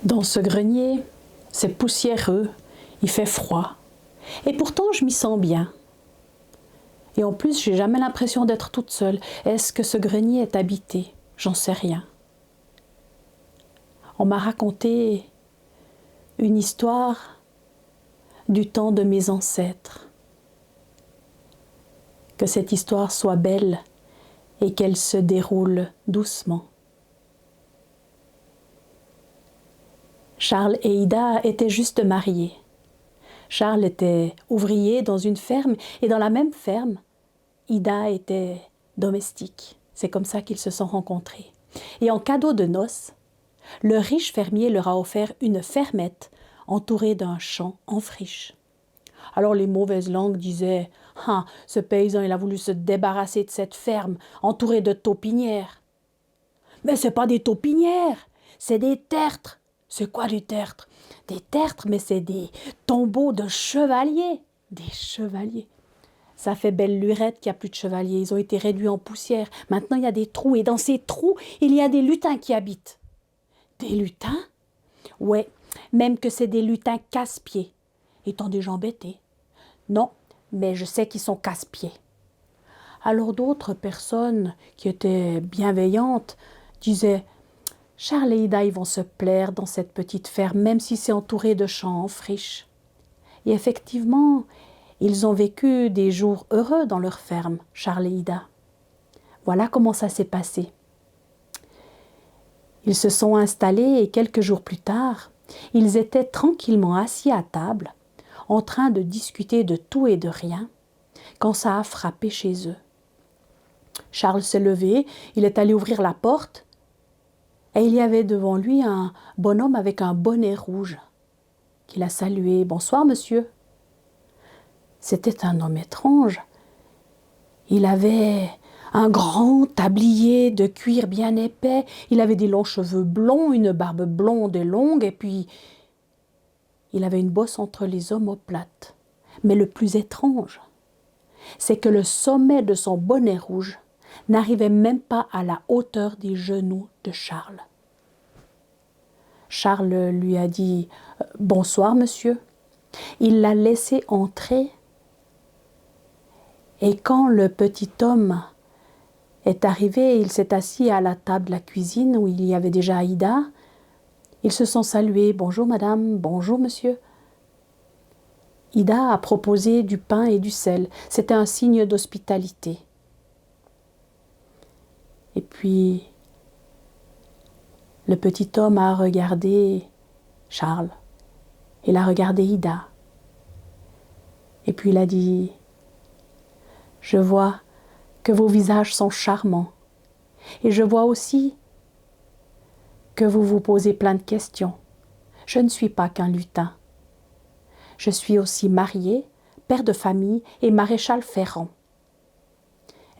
Dans ce grenier, c'est poussiéreux, il fait froid. Et pourtant, je m'y sens bien. Et en plus, j'ai jamais l'impression d'être toute seule. Est-ce que ce grenier est habité? J'en sais rien. On m'a raconté une histoire du temps de mes ancêtres. Que cette histoire soit belle et qu'elle se déroule doucement. Charles et Ida étaient juste mariés. Charles était ouvrier dans une ferme et dans la même ferme, Ida était domestique. C'est comme ça qu'ils se sont rencontrés. Et en cadeau de noces, le riche fermier leur a offert une fermette entourée d'un champ en friche. Alors les mauvaises langues disaient « Ah, ce paysan, il a voulu se débarrasser de cette ferme entourée de taupinières. » Mais ce n'est pas des taupinières, c'est des tertres. C'est quoi des tertres? Des tertres, mais c'est des tombeaux de chevaliers. Des chevaliers. Ça fait belle lurette qu'il n'y a plus de chevaliers. Ils ont été réduits en poussière. Maintenant, il y a des trous. Et dans ces trous, il y a des lutins qui habitent. Des lutins? Ouais, même que c'est des lutins casse-pieds. Étant déjà embêtés. Non, mais je sais qu'ils sont casse-pieds. Alors d'autres personnes qui étaient bienveillantes disaient « Charles et Ida, ils vont se plaire dans cette petite ferme, même si c'est entouré de champs en friche. » Et effectivement, ils ont vécu des jours heureux dans leur ferme, Charles et Ida. Voilà comment ça s'est passé. Ils se sont installés et quelques jours plus tard, ils étaient tranquillement assis à table, en train de discuter de tout et de rien, quand ça a frappé chez eux. Charles s'est levé, il est allé ouvrir la porte, et il y avait devant lui un bonhomme avec un bonnet rouge, qu'il a salué. « Bonsoir, monsieur. » C'était un homme étrange. Il avait un grand tablier de cuir bien épais, il avait des longs cheveux blonds, une barbe blonde et longue, et puis il avait une bosse entre les omoplates. Mais le plus étrange, c'est que le sommet de son bonnet rouge n'arrivait même pas à la hauteur des genoux de Charles. Charles lui a dit « Bonsoir, monsieur ». Il l'a laissé entrer. Et quand le petit homme est arrivé, il s'est assis à la table de la cuisine où il y avait déjà Ida. Ils se sont salués. « Bonjour madame, bonjour monsieur ». Ida a proposé du pain et du sel. C'était un signe d'hospitalité. Et puis, le petit homme a regardé Charles. Il a regardé Ida. Et puis il a dit « Je vois que vos visages sont charmants. Et je vois aussi que vous vous posez plein de questions. Je ne suis pas qu'un lutin. Je suis aussi marié, père de famille et maréchal ferrant.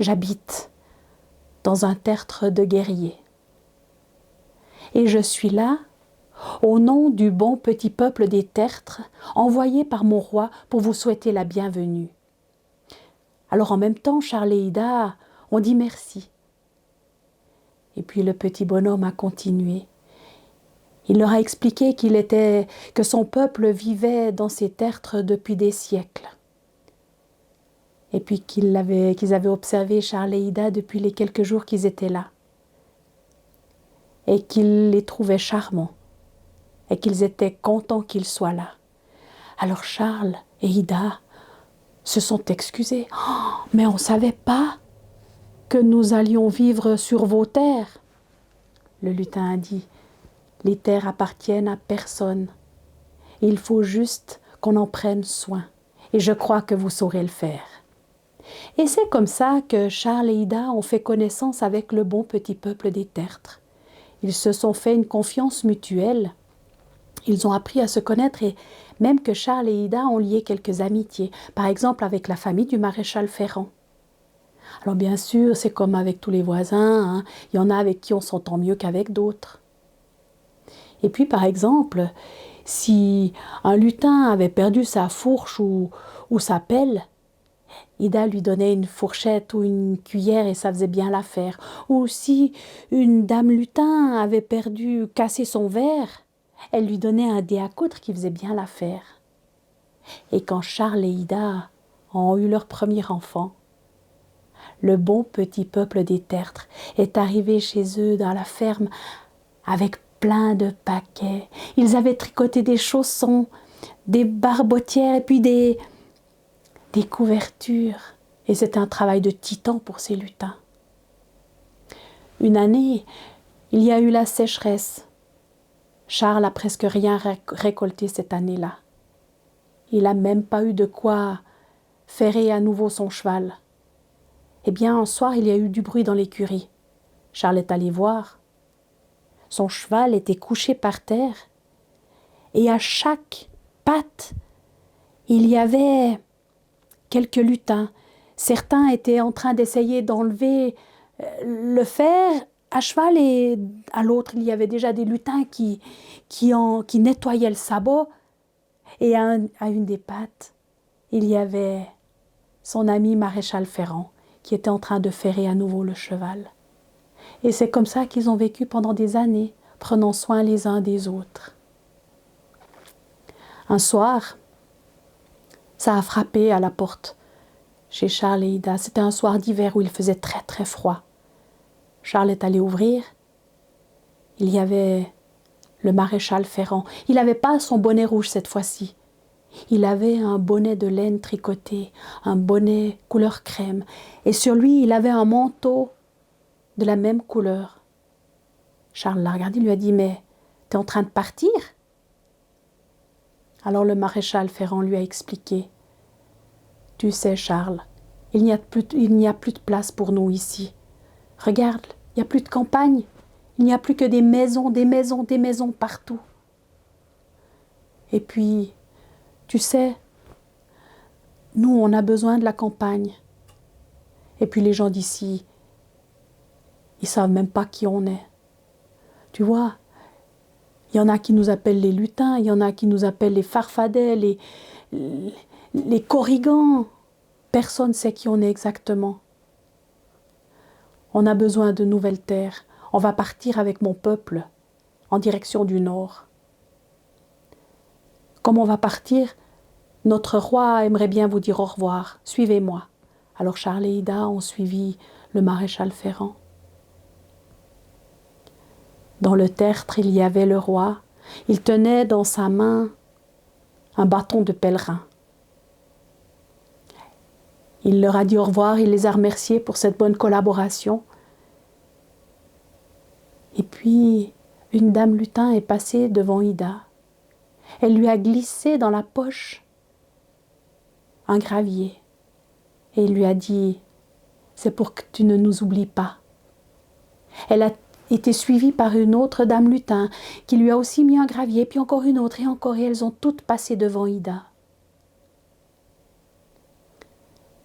J'habite dans un tertre de guerriers. Et je suis là au nom du bon petit peuple des tertres, envoyé par mon roi pour vous souhaiter la bienvenue. » Alors en même temps, Charles et Ida ont dit merci. Et puis le petit bonhomme a continué. Il leur a expliqué que son peuple vivait dans ces tertres depuis des siècles. Et puis qu'ils avaient observé Charles et Ida depuis les quelques jours qu'ils étaient là. Et qu'ils les trouvaient charmants. Et qu'ils étaient contents qu'ils soient là. Alors Charles et Ida se sont excusés. Oh, mais on ne savait pas que nous allions vivre sur vos terres. Le lutin a dit, les terres appartiennent à personne. Il faut juste qu'on en prenne soin. Et je crois que vous saurez le faire. Et c'est comme ça que Charles et Ida ont fait connaissance avec le bon petit peuple des tertres. Ils se sont fait une confiance mutuelle. Ils ont appris à se connaître et même que Charles et Ida ont lié quelques amitiés, par exemple avec la famille du maréchal Ferrand. Alors bien sûr, c'est comme avec tous les voisins, hein. Il y en a avec qui on s'entend mieux qu'avec d'autres. Et puis par exemple, si un lutin avait perdu sa fourche ou sa pelle, Ida lui donnait une fourchette ou une cuillère et ça faisait bien l'affaire. Ou si une dame lutin avait cassé son verre, Elle lui donnait un dé à coudre qui faisait bien l'affaire. Et quand Charles et Ida ont eu leur premier enfant, le bon petit peuple des Tertres est arrivé chez eux dans la ferme avec plein de paquets. Ils avaient tricoté des chaussons, des barbotières et puis des couvertures. Et c'était un travail de titan pour ces lutins. Une année, il y a eu la sécheresse. Charles a presque rien récolté cette année-là. Il n'a même pas eu de quoi ferrer à nouveau son cheval. Eh bien, un soir, il y a eu du bruit dans l'écurie. Charles est allé voir. Son cheval était couché par terre et à chaque patte, il y avait quelques lutins. Certains étaient en train d'essayer d'enlever le fer à cheval et à l'autre, il y avait déjà des lutins qui nettoyaient le sabot. Et à une des pattes, il y avait son ami maréchal Ferrand qui était en train de ferrer à nouveau le cheval. Et c'est comme ça qu'ils ont vécu pendant des années, prenant soin les uns des autres. Un soir, ça a frappé à la porte chez Charles et Ida. C'était un soir d'hiver où il faisait très très froid. Charles est allé ouvrir. Il y avait le maréchal Ferrand. Il n'avait pas son bonnet rouge cette fois-ci. Il avait un bonnet de laine tricoté, un bonnet couleur crème. Et sur lui, il avait un manteau de la même couleur. Charles l'a regardé, il lui a dit « Mais t'es en train de partir ?» Alors le maréchal Ferrand lui a expliqué « Tu sais, Charles, il n'y a plus de place pour nous ici. Regarde, il n'y a plus de campagne. Il n'y a plus que des maisons, des maisons, des maisons partout. Et puis, tu sais, nous, on a besoin de la campagne. Et puis les gens d'ici, ils ne savent même pas qui on est. Tu vois, il y en a qui nous appellent les lutins, il y en a qui nous appellent les farfadets, les corrigans. Personne ne sait qui on est exactement. On a besoin de nouvelles terres. On va partir avec mon peuple en direction du nord. Comme on va partir, notre roi aimerait bien vous dire au revoir. Suivez-moi. Alors Charles et Ida ont suivi le maréchal Ferrand. Dans le tertre, il y avait le roi. Il tenait dans sa main un bâton de pèlerin. Il leur a dit au revoir, il les a remerciés pour cette bonne collaboration. Et puis, une dame lutin est passée devant Ida. Elle lui a glissé dans la poche un gravier. Et il lui a dit, c'est pour que tu ne nous oublies pas. Elle a été suivie par une autre dame lutin qui lui a aussi mis un gravier, puis encore une autre, et elles ont toutes passé devant Ida.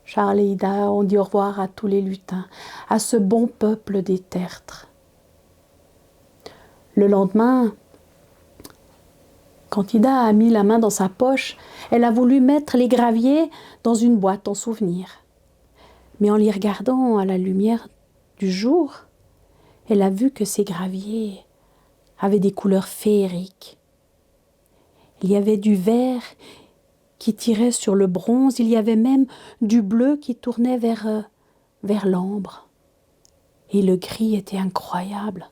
Charles et Ida ont dit au revoir à tous les lutins, à ce bon peuple des Tertres. Le lendemain, quand Ida a mis la main dans sa poche, elle a voulu mettre les graviers dans une boîte en souvenir. Mais en les regardant à la lumière du jour, elle a vu que ces graviers avaient des couleurs féeriques. Il y avait du vert qui tirait sur le bronze, il y avait même du bleu qui tournait vers l'ambre. Et le gris était incroyable.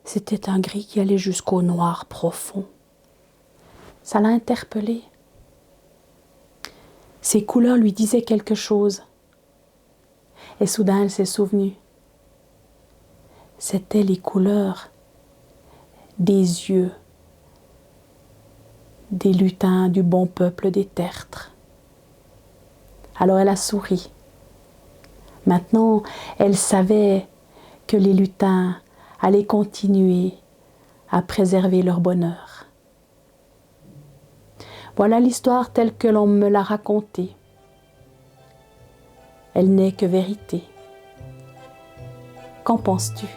C'était un gris qui allait jusqu'au noir profond. Ça l'a interpellée. Ces couleurs lui disaient quelque chose. Et soudain, elle s'est souvenue. C'étaient les couleurs des yeux des lutins du bon peuple des Tertres. Alors elle a souri. Maintenant, elle savait que les lutins allaient continuer à préserver leur bonheur. Voilà l'histoire telle que l'on me l'a racontée. Elle n'est que vérité. Qu'en penses-tu ?